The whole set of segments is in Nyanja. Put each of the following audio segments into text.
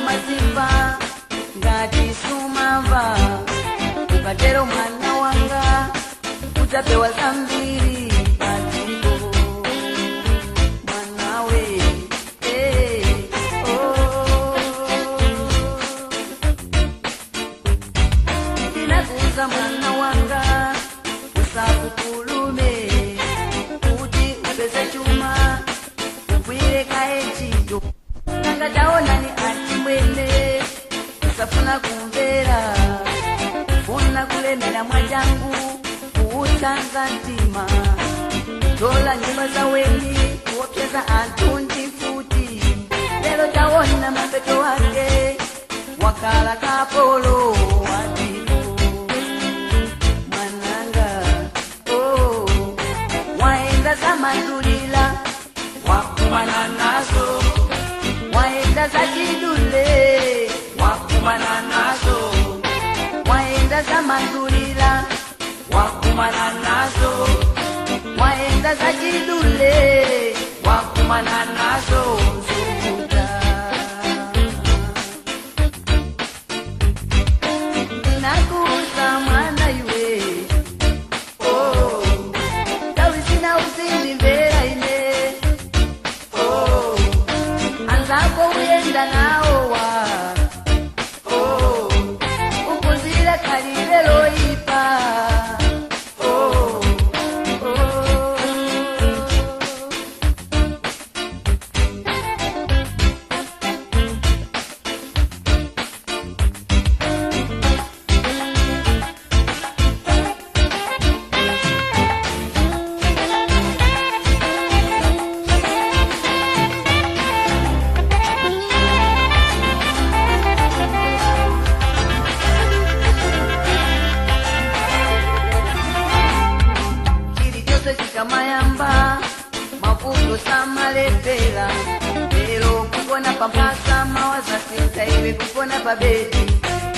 maziva ngati sumava ukatero mwana wanga utapewa zambiri padziko mwanawe ndinakuza mwana wanga usakukulume kuti upeze chuma ugwire kaye ntchito nanga taonani achimwene usafuna kumvera ufuna kulemera mwachangu kuutsanza mtima tola nyumba zaweni kuopseza anthu ndifuti lero taona mapeto wake wakala kapolo wadipo mwananga waenda zamandulila wakumana nazo waenda zachidule wakumana nazo waenda zamandulila wakumana nazo waenda zachidule wakumana nazo zukuta nakuza mwana iwe tawisina usindimvera ine anzako uyenda naowa ukuzile kalile loipa mayamba mafuto samalepela lero kukona pampasa mawaza sinta iwe kukona pabedi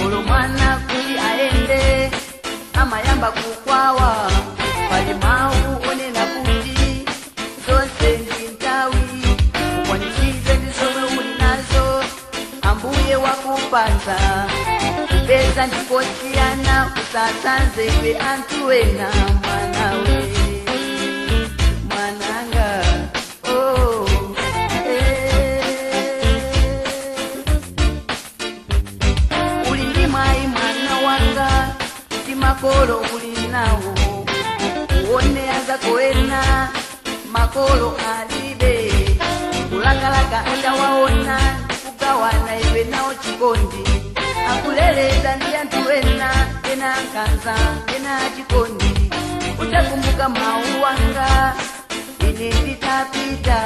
olo mwana kuli aende amayamba kukwawa pali mau onena kuti zonse ndintawi ukwanisize ndizomwe uli nazo ambuye wakupanza kupeza ndikosiyana usasanze iwe anthu wena mwanawe makolo ulinawo uone azakoena makolo alibe kulakalaka atawaona kugawana iwe nao chikondi akuleleza ndi anthu wena ena kanza ena chikondi utakumbuka mau wanga ine nditapita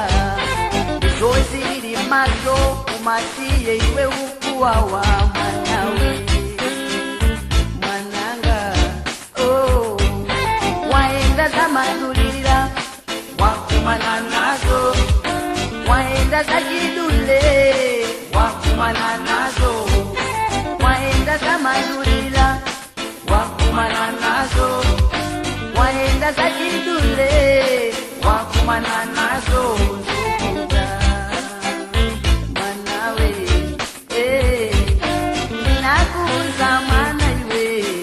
zozi ili maso umasiye iwe ukuwawa mwanawe waenda zamandulila wakumana nazo waenda zachidule wakumana nazo waenda zamandulila wakumana nazo waenda zachidule wakumana nazo zukuta mwanawe ninakuza mwana iwe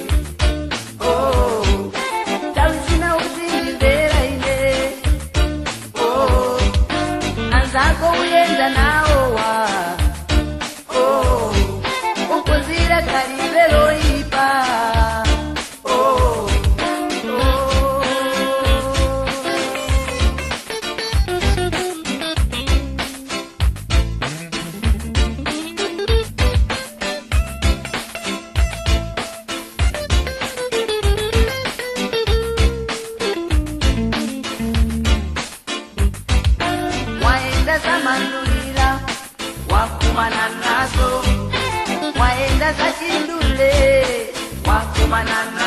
zako uyenda naowa ukuzira kalibe loipa zamandulila wakumana nazo waenda zachidule wakumana nazo